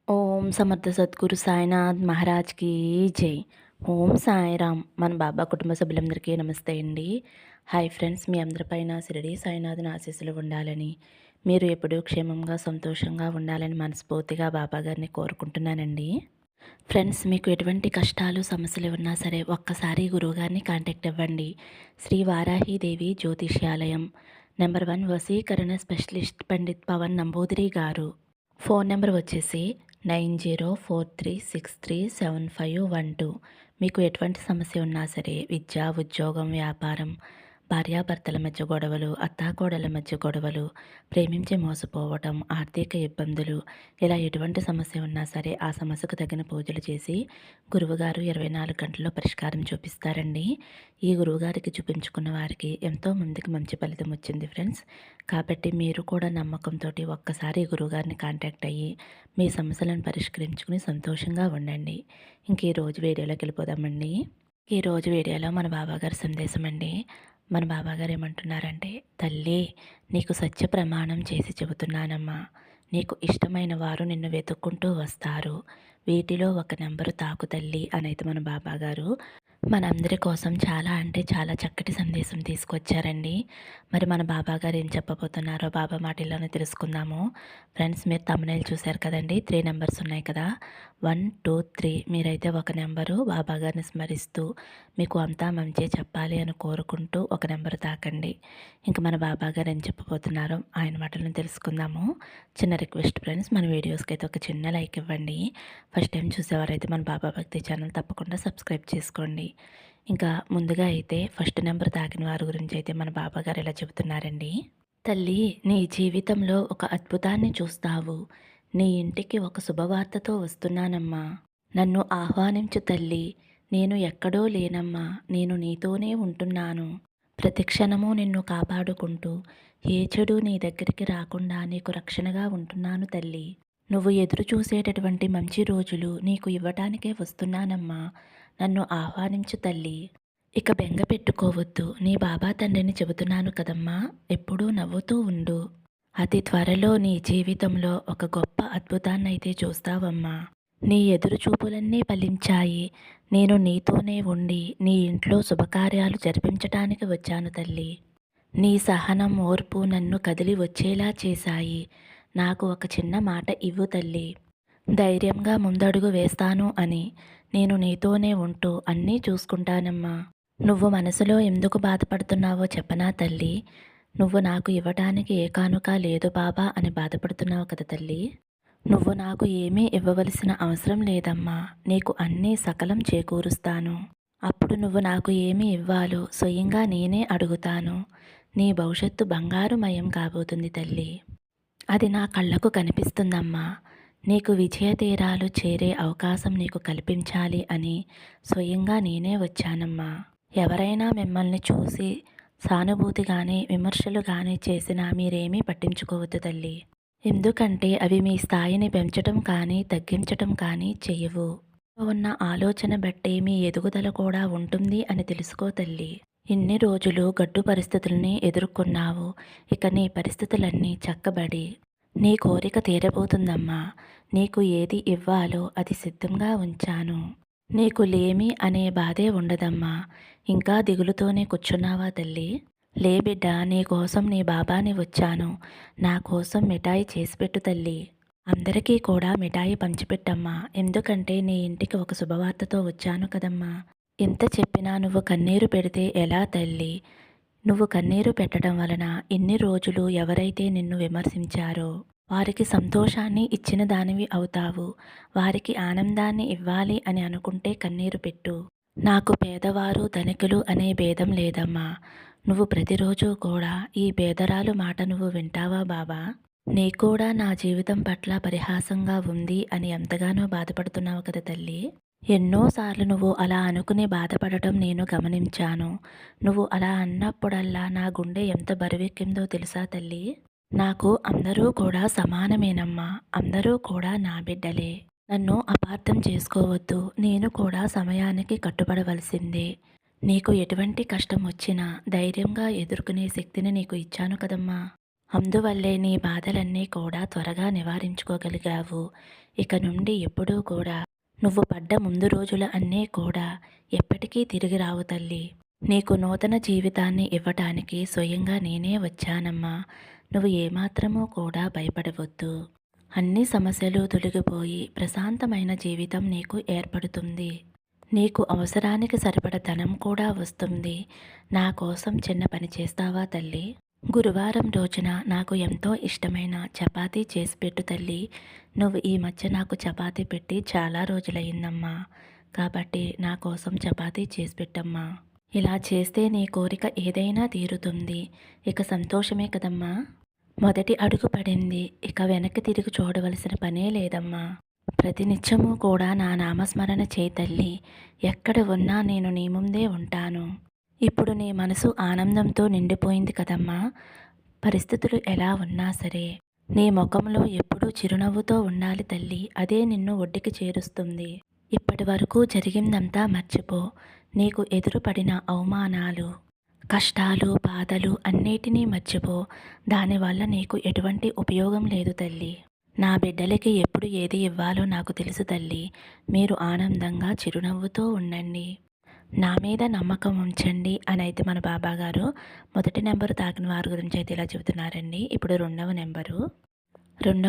ఓం సమర్థ సద్గురు సాయినాథ్ మహారాజ్కి జై. ఓం సాయిరామ్. మన బాబా కుటుంబ సభ్యులందరికీ నమస్తే అండి. హాయ్ ఫ్రెండ్స్, మీ అందరిపైన షిరిడి సాయినాథుని ఆశీస్సులు ఉండాలని, మీరు ఎప్పుడూ క్షేమంగా సంతోషంగా ఉండాలని మనస్ఫూర్తిగా బాబా గారిని కోరుకుంటున్నానండి. ఫ్రెండ్స్, మీకు ఎటువంటి కష్టాలు సమస్యలు ఉన్నా సరే ఒక్కసారి గురువుగారిని కాంటాక్ట్ అవ్వండి. శ్రీ వారాహీదేవి జ్యోతిష్యాలయం, నెంబర్ 1 వశీకరణ స్పెషలిస్ట్ పండిత్ పవన్ నంబూదిరి గారు. ఫోన్ నెంబర్ వచ్చేసి 9043637512. మీకు ఎటువంటి సమస్య ఉన్నా సరే, విద్య, ఉద్యోగం, వ్యాపారం, భార్యాభర్తల మధ్య గొడవలు, అత్తాకోడళ్ళ మధ్య గొడవలు, ప్రేమించి మోసపోవటం, ఆర్థిక ఇబ్బందులు, ఇలా ఎటువంటి సమస్య ఉన్నా సరే ఆ సమస్యకు తగిన పూజలు చేసి గురువుగారు 24 గంటల్లో పరిష్కారం చూపిస్తారండి. ఈ గురువుగారికి చూపించుకున్న వారికి ఎంతో మందికి మంచి ఫలితం వచ్చింది ఫ్రెండ్స్. కాబట్టి మీరు కూడా నమ్మకంతో ఒక్కసారి గురువుగారిని కాంటాక్ట్ అయ్యి మీ సమస్యలను పరిష్కరించుకుని సంతోషంగా ఉండండి. ఇంక ఈరోజు వీడియోలోకి వెళ్ళిపోదామండి. ఈరోజు వీడియోలో మన బాబాగారి సందేశం అండి. మన బాబాగారు ఏమంటున్నారంటే, తల్లి, నీకు సత్య ప్రమాణం చేసి చెబుతున్నానమ్మా, నీకు ఇష్టమైన వారు నిన్ను వెతుక్కుంటూ వస్తారు. వీటిలో ఒక నెంబరు తాకు తల్లి అనైతే మన బాబాగారు మనందరి కోసం చాలా అంటే చాలా చక్కటి సందేశం తీసుకొచ్చారండి. మరి మన బాబాగారు ఏం చెప్పబోతున్నారో బాబా మాటల్లోనే తెలుసుకుందాము. ఫ్రెండ్స్, మీరు థంబ్‌నెయిల్ చూశారు కదండి, 3 నెంబర్స్ ఉన్నాయి కదా, 1, 2, 3. మీరైతే ఒక నెంబరు బాబాగారిని స్మరిస్తూ మీకు అంతా మంచే చెప్పాలి అని కోరుకుంటూ ఒక నెంబరు తాకండి. ఇంక మన బాబాగారు ఏం చెప్పబోతున్నారో ఆయన మాటలను తెలుసుకుందాము. చిన్న రిక్వెస్ట్ ఫ్రెండ్స్, మన వీడియోస్కి అయితే ఒక చిన్న లైక్ ఇవ్వండి. ఫస్ట్ టైం చూసేవారైతే మన బాబా భక్తి ఛానల్ తప్పకుండా సబ్స్క్రైబ్ చేసుకోండి. ఇంకా ముందుగా అయితే ఫస్ట్ నెంబర్ తాకిన వారి గురించి అయితే మన బాబాగారు ఇలా చెబుతున్నారండి. తల్లి, నీ జీవితంలో ఒక అద్భుతాన్ని చూస్తావు. నీ ఇంటికి ఒక శుభవార్తతో వస్తున్నానమ్మా. నన్ను ఆహ్వానించు తల్లి. నేను ఎక్కడో లేనమ్మా, నేను నీతోనే ఉంటున్నాను. ప్రతి క్షణము నిన్ను కాపాడుకుంటూ ఏ చెడు నీ దగ్గరికి రాకుండా నీకు రక్షణగా ఉంటున్నాను తల్లి. నువ్వు ఎదురు చూసేటటువంటి మంచి రోజులు నీకు ఇవ్వటానికే వస్తున్నానమ్మా. నన్ను ఆహ్వానించు తల్లి. ఇక బెంగ పెట్టుకోవద్దు. నీ బాబా తండ్రిని చెబుతున్నాను కదమ్మా, ఎప్పుడూ నవ్వుతూ ఉండు. అతి త్వరలో నీ జీవితంలో ఒక గొప్ప అద్భుతాన్నైతే చూస్తావమ్మా. నీ ఎదురు చూపులన్నీ ఫలించాయి. నేను నీతోనే ఉండి నీ ఇంట్లో శుభకార్యాలు జరిపించటానికి వచ్చాను తల్లి. నీ సహనం, ఓర్పు నన్ను కదిలి వచ్చేలా చేశాయి. నాకు ఒక చిన్న మాట ఇవ్వు తల్లి. ధైర్యంగా ముందడుగు వేస్తాను అని. నేను నీతోనే ఉంటూ అన్నీ చూసుకుంటానమ్మా. నువ్వు మనసులో ఎందుకు బాధపడుతున్నావో చెప్పనా తల్లి? నువ్వు నాకు ఇవ్వటానికి ఏ కానుక లేదు బాబా అని బాధపడుతున్నావు కదా తల్లి. నువ్వు నాకు ఏమీ ఇవ్వవలసిన అవసరం లేదమ్మా. నీకు అన్నీ సకలం చేకూరుస్తాను. అప్పుడు నువ్వు నాకు ఏమి ఇవ్వాలో స్వయంగా నేనే అడుగుతాను. నీ భవిష్యత్తు బంగారుమయం కాబోతుంది తల్లి. అది నా కళ్ళకు కనిపిస్తుందమ్మా. నీకు విజయ తీరాలు చేరే అవకాశం నీకు కల్పించాలి అని స్వయంగా నేనే వచ్చానమ్మా. ఎవరైనా మిమ్మల్ని చూసి సానుభూతి కానీ విమర్శలు కానీ చేసినా మీరేమీ పట్టించుకోవద్దు తల్లి. ఎందుకంటే అవి మీ స్థాయిని పెంచటం కానీ తగ్గించటం కానీ చెయ్యవు. ఉన్న ఆలోచన బట్టే మీ ఎదుగుదల కూడా ఉంటుంది అని తెలుసుకో తల్లి. ఇన్ని రోజులు గడ్డు పరిస్థితుల్ని ఎదుర్కొన్నావు. ఇక నీ పరిస్థితులన్నీ చక్కబడి నీ కోరిక తీరబోతుందమ్మా. నీకు ఏది ఇవ్వాలో అది సిద్ధంగా ఉంచాను. నీకు లేమి అనే బాధే ఉండదమ్మా. ఇంకా దిగులుతోనే కూర్చున్నావా తల్లి? లే బిడ్డ, నీ కోసం నీ బాబాని వచ్చాను. నా కోసం మిఠాయి చేసిపెట్టు తల్లి. అందరికీ కూడా మిఠాయి పంచిపెట్టమ్మా. ఎందుకంటే నీ ఇంటికి ఒక శుభవార్తతో వచ్చాను కదమ్మా. ఎంత చెప్పినా నువ్వు కన్నీరు పెడితే ఎలా తల్లి? నువ్వు కన్నీరు పెట్టడం వలన ఇన్ని రోజులు ఎవరైతే నిన్ను విమర్శించారో వారికి సంతోషాన్ని ఇచ్చిన దానివి అవుతావు. వారికి ఆనందాన్ని ఇవ్వాలి అని అనుకుంటే కన్నీరు పెట్టు. నాకు పేదవారు ధనికులు అనే భేదం లేదమ్మా. నువ్వు ప్రతిరోజు కూడా ఈ పేదరాలు మాట నువ్వు వింటావా బాబా? నీ కూడా నా జీవితం పట్ల పరిహాసంగా ఉంది అని ఎంతగానో బాధపడుతున్నావు కదా తల్లి. ఎన్నోసార్లు నువ్వు అలా అనుకుని బాధపడటం నేను గమనించాను. నువ్వు అలా అన్నప్పుడల్లా నా గుండె ఎంత బరువెక్కిందో తెలుసా తల్లి? నాకు అందరూ కూడా సమానమేనమ్మా. అందరూ కూడా నా బిడ్డలే. నన్ను అపార్థం చేసుకోవద్దు. నేను కూడా సమయానికి కట్టుబడవలసిందే. నీకు ఎటువంటి కష్టం వచ్చినా ధైర్యంగా ఎదుర్కొనే శక్తిని నీకు ఇచ్చాను కదమ్మా. అందువల్లే నీ బాధలన్నీ కూడా త్వరగా నివారించుకోగలిగావు. ఇక నుండి ఎప్పుడూ కూడా నువ్వు పడ్డ ముందు రోజుల అన్నీ కూడా ఎప్పటికీ తిరిగి రావు తల్లి. నీకు నూతన జీవితాన్ని ఇవ్వటానికి స్వయంగా నేనే వచ్చానమ్మా. నువ్వు ఏమాత్రమూ కూడా భయపడవద్దు. అన్ని సమస్యలు తొలగిపోయి ప్రశాంతమైన జీవితం నీకు ఏర్పడుతుంది. నీకు అవసరానికి సరిపడ ధనం కూడా వస్తుంది. నా కోసం చిన్న పని చేస్తావా తల్లి? గురువారం రోజున నాకు ఎంతో ఇష్టమైన చపాతీ చేసి పెట్టు తల్లి. నువ్వు ఈ మధ్య నాకు చపాతీ పెట్టి చాలా రోజులయ్యిందమ్మా. కాబట్టి నా కోసం చపాతీ చేసి పెట్టమ్మా. ఇలా చేస్తే నీ కోరిక ఏదైనా తీరుతుంది. ఇక సంతోషమే కదమ్మా. మొదటి అడుగు పడింది. ఇక వెనక్కి తిరిగి చూడవలసిన పనే లేదమ్మా. ప్రతినిత్యము కూడా నా నామస్మరణ చేయి తల్లి. ఎక్కడ ఉన్నా నేను నీ ముందే ఉంటాను. ఇప్పుడు నీ మనసు ఆనందంతో నిండిపోయింది కదమ్మా. పరిస్థితులు ఎలా ఉన్నా సరే నీ ముఖంలో ఎప్పుడూ చిరునవ్వుతో ఉండాలి తల్లి. అదే నిన్ను ఒడ్డుకి చేరుస్తుంది. ఇప్పటి వరకు జరిగిందంతా మర్చిపో. నీకు ఎదురుపడిన అవమానాలు, కష్టాలు, బాధలు అన్నిటినీ మర్చిపో. దానివల్ల నీకు ఎటువంటి ఉపయోగం లేదు తల్లి. నా బిడ్డలకి ఎప్పుడు ఏది ఇవ్వాలో నాకు తెలుసు తల్లి. మీరు ఆనందంగా చిరునవ్వుతో ఉండండి. నా మీద నమ్మకం ఉంచండి అని అయితే మన బాబాగారు మొదటి నెంబరు తాకిన వారి గురించి అయితే ఇలా చెబుతున్నారండి. ఇప్పుడు రెండవ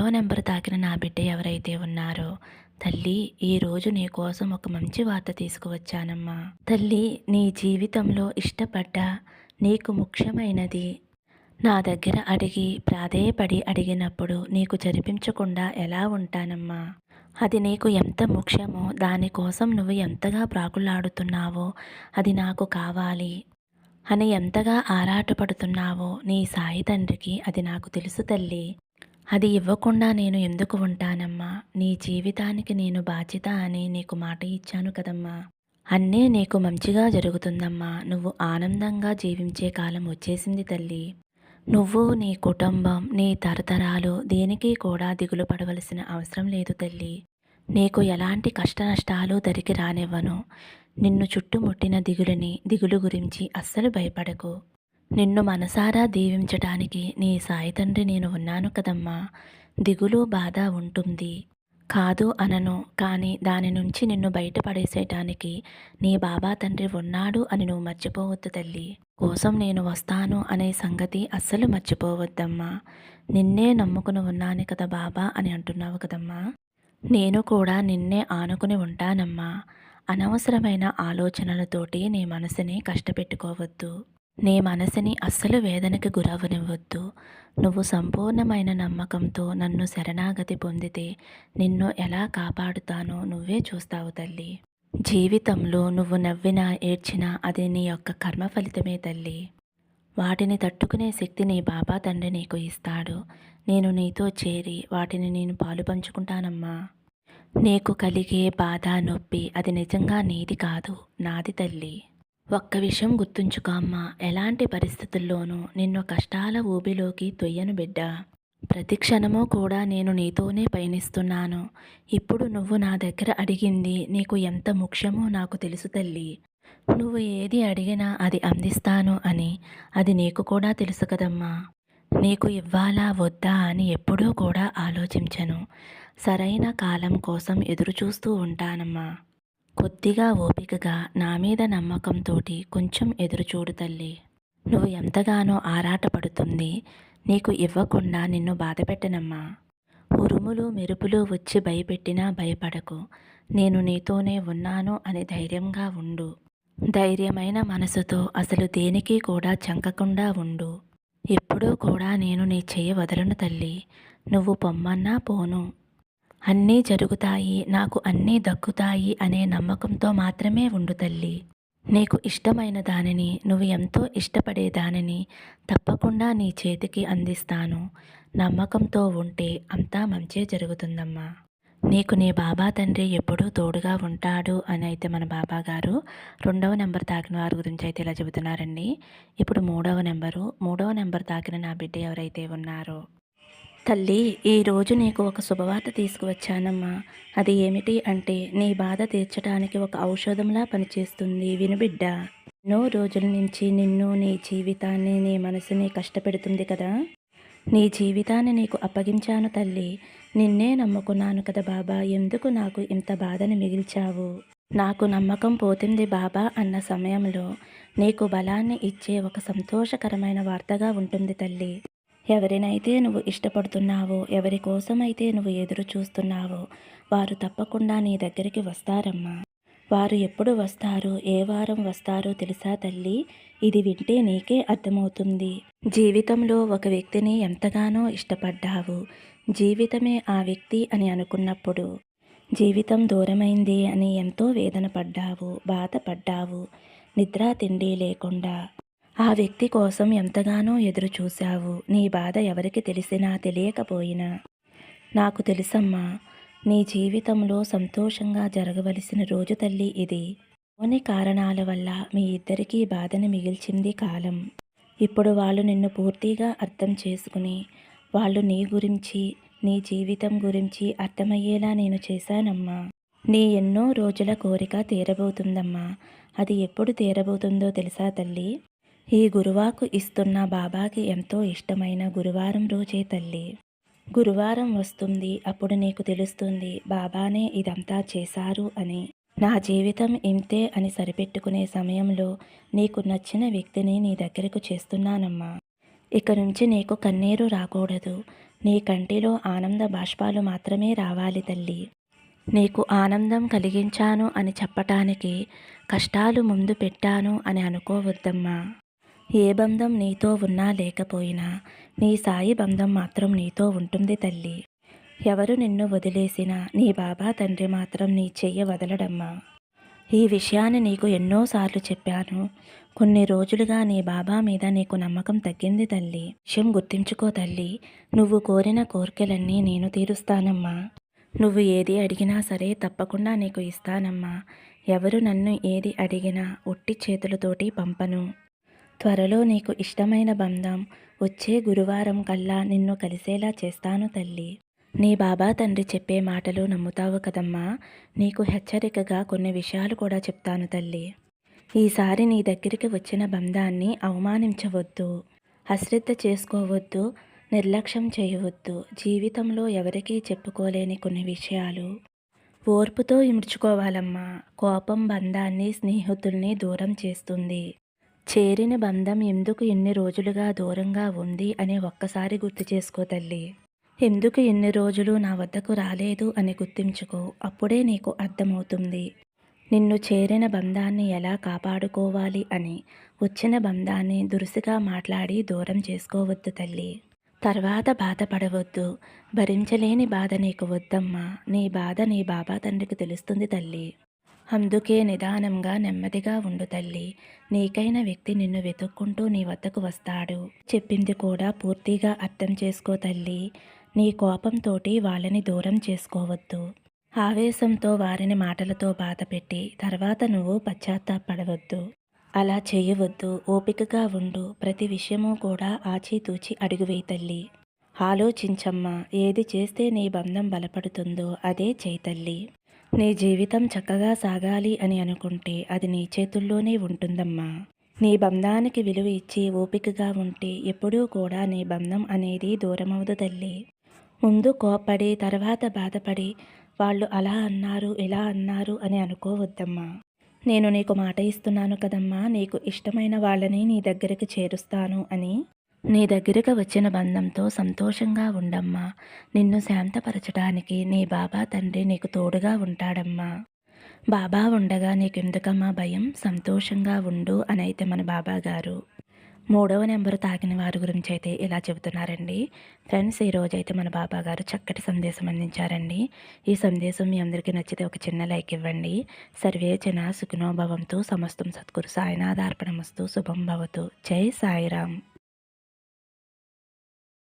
నెంబరు తాకిన నా బిడ్డ ఎవరైతే ఉన్నారో, తల్లి ఈరోజు నీ కోసం ఒక మంచి వార్త తీసుకువచ్చానమ్మా. తల్లి, నీ జీవితంలో ఇష్టపడ్డ నీకు ముఖ్యమైనది నా దగ్గర అడిగి ప్రాధేయపడి అడిగినప్పుడు నీకు జరిపించకుండా ఎలా ఉంటానమ్మా. అది నీకు ఎంత ముఖ్యమో, దానికోసం నువ్వు ఎంతగా ప్రాకులాడుతున్నావో, అది నాకు కావాలి అని ఎంతగా ఆరాటపడుతున్నావో నీ సాయి తండ్రికి అది నాకు తెలుసు తల్లి. అది ఇవ్వకుండా నేను ఎందుకు ఉంటానమ్మా. నీ జీవితానికి నేను బాధ్యత అని నీకు మాట ఇచ్చాను కదమ్మా. అన్నీ నీకు మంచిగా జరుగుతుందమ్మా. నువ్వు ఆనందంగా జీవించే కాలం వచ్చేసింది తల్లి. నువ్వు, నీ కుటుంబం, నీ తరతరాలు దేనికి కూడా దిగులు పడవలసిన అవసరం లేదు తల్లి. నీకు ఎలాంటి కష్ట నష్టాలు దరికి రానివ్వను. నిన్ను చుట్టుముట్టిన దిగులు గురించి అస్సలు భయపడకు. నిన్ను మనసారా దీవించటానికి నీ సాయి తండ్రి నేను ఉన్నాను కదమ్మా. దిగులు, బాధ ఉంటుంది కాదు అనను, కానీ దాని నుంచి నిన్ను బయటపడేసేయటానికి నీ బాబా తండ్రి ఉన్నాడు అని నువ్వు మర్చిపోవద్దు తల్లి. కోసం నేను వస్తాను అనే సంగతి అస్సలు మర్చిపోవద్దమ్మా. నిన్నే నమ్ముకుని ఉన్నాను కదా బాబా అని అంటున్నావు కదమ్మా. నేను కూడా నిన్నే ఆనుకుని ఉంటానమ్మా. అనవసరమైన ఆలోచనలతోటి నీ మనసుని కష్టపెట్టుకోవద్దు. నీ మనసుని అస్సలు వేదనకి గురవనివ్వద్దు. నువ్వు సంపూర్ణమైన నమ్మకంతో నన్ను శరణాగతి పొందితే నిన్ను ఎలా కాపాడుతానో నువ్వే చూస్తావు తల్లి. జీవితంలో నువ్వు నవ్వినా ఏడ్చినా అది నీ యొక్క కర్మ ఫలితమే తల్లి. వాటిని తట్టుకునే శక్తి నీ బాబా తండ్రి నీకు ఇస్తాడు. నేను నీతో చేరి వాటిని నేను పాలు పంచుకుంటానమ్మా. నీకు కలిగే బాధ, నొప్పి అది నిజంగా నీది కాదు, నాది తల్లి. ఒక్క విషయం గుర్తుంచుకో అమ్మా. ఎలాంటి పరిస్థితుల్లోనూ నిన్ను కష్టాల ఊబిలోకి తొయ్యను బిడ్డ. ప్రతి క్షణమూ కూడా నేను నీతోనే పయనిస్తున్నాను. ఇప్పుడు నువ్వు నా దగ్గర అడిగింది నీకు ఎంత ముఖ్యమో నాకు తెలుసు తల్లి. నువ్వు ఏది అడిగినా అది అందిస్తాను అని అది నీకు కూడా తెలుసు కదమ్మా. నీకు ఇవ్వాలా వద్దా అని ఎప్పుడూ కూడా ఆలోచించను. సరైన కాలం కోసం ఎదురు చూస్తూ ఉంటానమ్మా. కొద్దిగా ఓపికగా నా మీద నమ్మకంతోటి కొంచెం ఎదురుచూడు తల్లి. నువ్వు ఎంతగానో ఆరాటపడుతుంది. నీకు ఇవ్వకుండా నిన్ను బాధపెట్టనమ్మా. ఉరుములు మెరుపులు వచ్చి భయపెట్టినా భయపడకు. నేను నీతోనే ఉన్నాను అని ధైర్యంగా ఉండు. ధైర్యమైన మనసుతో అసలు దేనికి కూడా చంకకుండా ఉండు. ఎప్పుడూ కూడా నేను నీ చెయ్యి వదలను తల్లి. నువ్వు పొమ్మన్నా పోను. అన్నీ జరుగుతాయి, నాకు అన్నీ దక్కుతాయి అనే నమ్మకంతో మాత్రమే ఉండు తల్లి. నీకు ఇష్టమైన దానిని, నువ్వు ఎంతో ఇష్టపడే దానిని తప్పకుండా నీ చేతికి అందిస్తాను. నమ్మకంతో ఉంటే అంతా మంచే జరుగుతుందమ్మా. నీకు నీ బాబా తండ్రి ఎప్పుడూ తోడుగా ఉంటాడు అని అయితే మన బాబా గారు రెండవ నెంబర్ తాకిన వారి గురించి అయితే ఇలా చెబుతున్నారండి. ఇప్పుడు మూడవ నెంబర్ తాకిన నా బిడ్డ ఎవరైతే ఉన్నారో, తల్లి ఈరోజు నీకు ఒక శుభవార్త తీసుకువచ్చానమ్మా. అది ఏమిటి అంటే నీ బాధ తీర్చడానికి ఒక ఔషధంలా పనిచేస్తుంది. వినుబిడ్డ, ఎన్నో రోజుల నుంచి నిన్ను, నీ జీవితాన్ని, నీ మనసుని కష్టపెడుతుంది కదా. నీ జీవితాన్ని నీకు అప్పగించాను తల్లి. నిన్నే నమ్ముకున్నాను కదా బాబా! ఎందుకు నాకు ఇంత బాధని మిగిల్చావు? నాకు నమ్మకం పోతుంది బాబా అన్న సమయంలో నీకు బలాన్ని ఇచ్చే ఒక సంతోషకరమైన వార్తగా ఉంటుంది తల్లి. ఎవరినైతే నువ్వు ఇష్టపడుతున్నావో, ఎవరి కోసమైతే నువ్వు ఎదురు చూస్తున్నావో వారు తప్పకుండా నీ దగ్గరికి వస్తారమ్మా. వారు ఎప్పుడు వస్తారో, ఏ వారం వస్తారో తెలుసా తల్లి? ఇది వింటే నీకే అర్థమవుతుంది. జీవితంలో ఒక వ్యక్తిని ఎంతగానో ఇష్టపడ్డావు. జీవితమే ఆ వ్యక్తి అని అనుకున్నప్పుడు జీవితం దూరమైంది అని ఎంతో వేదన పడ్డావు, బాధపడ్డావు. నిద్ర తిండి లేకుండా ఆ వ్యక్తి కోసం ఎంతగానో ఎదురు చూశావు. నీ బాధ ఎవరికి తెలిసినా తెలియకపోయినా నాకు తెలుసమ్మా. నీ జీవితంలో సంతోషంగా జరగవలసిన రోజు తల్లి ఇది. కొన్ని కారణాల వల్ల మీ ఇద్దరికీ బాధని మిగిల్చింది కాలం. ఇప్పుడు వాళ్ళు నిన్ను పూర్తిగా అర్థం చేసుకుని వాళ్ళు నీ గురించి, నీ జీవితం గురించి అర్థమయ్యేలా నేను చేశానమ్మా. నీ ఎన్నో రోజుల కోరిక తీరబోతుందమ్మా. అది ఎప్పుడు తీరబోతుందో తెలుసా తల్లి? ఈ గురువాకు ఇస్తున్న బాబాకి ఎంతో ఇష్టమైన గురువారం రోజే తల్లి. గురువారం వస్తుంది, అప్పుడు నీకు తెలుస్తుంది బాబానే ఇదంతా చేశారు అని. నా జీవితం ఇంతే అని సరిపెట్టుకునే సమయంలో నీకు నచ్చిన వ్యక్తిని నీ దగ్గరకు చేస్తున్నానమ్మా. ఇక నుంచి నీకు కన్నీరు రాకూడదు. నీ కంటిలో ఆనంద బాష్పాలు మాత్రమే రావాలి తల్లి. నీకు ఆనందం కలిగించాను అని చెప్పటానికి కష్టాలు ముందు పెట్టాను అని అనుకోవద్దమ్మా. ఏ బంధం నీతో ఉన్నా లేకపోయినా నీ సాయి బంధం మాత్రం నీతో ఉంటుంది తల్లి. ఎవరు నిన్ను వదిలేసినా నీ బాబా తండ్రి మాత్రం నీ చెయ్య వదలడమ్మా. ఈ విషయాన్ని నీకు ఎన్నోసార్లు చెప్పాను. కొన్ని రోజులుగా నీ బాబా మీద నీకు నమ్మకం తగ్గింది తల్లి. విషయం గుర్తించుకో తల్లి. నువ్వు కోరిన కోరికలన్నీ నేను తీరుస్తానమ్మా. నువ్వు ఏది అడిగినా సరే తప్పకుండా నీకు ఇస్తానమ్మా. ఎవరు నన్ను ఏది అడిగినా ఒట్టి చేతులతోటి పంపను. త్వరలో నీకు ఇష్టమైన బంధం వచ్చే గురువారం కల్లా నిన్ను కలిసేలా చేస్తాను తల్లి. నీ బాబా తండ్రి చెప్పే మాటలు నమ్ముతావు కదమ్మా. నీకు హెచ్చరికగా కొన్ని విషయాలు కూడా చెప్తాను తల్లి. ఈసారి నీ దగ్గరికి వచ్చిన బంధాన్ని అవమానించవద్దు, అశ్రద్ధ చేసుకోవద్దు, నిర్లక్ష్యం చేయవద్దు. జీవితంలో ఎవరికీ చెప్పుకోలేని కొన్ని విషయాలు ఓర్పుతో ఇముడ్చుకోవాలమ్మా. కోపం బంధాన్ని, స్నేహితుల్ని దూరం చేస్తుంది. చేరిన బంధం ఎందుకు ఎన్ని రోజులుగా దూరంగా ఉంది అని ఒక్కసారి గుర్తు చేసుకో తల్లి. ఎందుకు ఎన్ని రోజులు నా వద్దకు రాలేదు అని గుర్తించుకో. అప్పుడే నీకు అర్థమవుతుంది నిన్ను చేరిన బంధాన్ని ఎలా కాపాడుకోవాలి అని. వచ్చిన బంధాన్ని దురుసుగా మాట్లాడి దూరం చేసుకోవద్దు తల్లి. తర్వాత బాధపడవద్దు. భరించలేని బాధ నీకు వద్దమ్మా. నీ బాధ నీ బాబా తండ్రికి తెలుస్తుంది తల్లి. అందుకే నిదానంగా నెమ్మదిగా ఉండు తల్లి. నీకైన వ్యక్తి నిన్ను వెతుక్కుంటూ నీ వద్దకు వస్తాడు. చెప్పింది కూడా పూర్తిగా అర్థం చేసుకో తల్లి. నీ కోపంతోటి వాళ్ళని దూరం చేసుకోవద్దు. ఆవేశంతో వారిని మాటలతో బాధపెట్టి తర్వాత నువ్వు పశ్చాత్తాపడవద్దు. అలా చేయవద్దు. ఓపికగా ఉండు. ప్రతి విషయము కూడా ఆచితూచి అడుగువేయి తల్లి. ఆలోచించమ్మా. ఏది చేస్తే నీ బంధం బలపడుతుందో అదే చేయి తల్లి. నీ జీవితం చక్కగా సాగాలి అని అనుకుంటే అది నీ చేతుల్లోనే ఉంటుందమ్మా. నీ బంధానికి విలువ ఇచ్చి ఓపికగా ఉంటే ఎప్పుడూ కూడా నీ బంధం అనేది దూరమవదు తల్లి. ముందు కోప్పడి తర్వాత బాధపడి వాళ్ళు అలా అన్నారు ఇలా అన్నారు అని అనుకోవద్దమ్మా. నేను నీకు మాట ఇస్తున్నాను కదమ్మా, నీకు ఇష్టమైన వాళ్ళని నీ దగ్గరికి చేరుస్తాను అని. నీ దగ్గరకు వచ్చిన బంధంతో సంతోషంగా ఉండమ్మా. నిన్ను శాంతపరచడానికి నీ బాబా తండ్రి నీకు తోడుగా ఉంటాడమ్మా. బాబా ఉండగా నీకెందుకమ్మా భయం? సంతోషంగా ఉండు అని అయితే మన బాబా గారు 3వ నెంబరు తాకిన వారి గురించి అయితే ఇలా చెబుతున్నారండి. ఫ్రెండ్స్, ఈరోజైతే మన బాబా గారు చక్కటి సందేశం అందించారండి. ఈ సందేశం మీ అందరికీ నచ్చితే ఒక చిన్న లైక్ ఇవ్వండి. సర్వే జన సుఖినో భవంతు. సమస్తం సద్గురు సాయినాథార్పణమస్తు. శుభం భవతు. జై సాయిరామ్.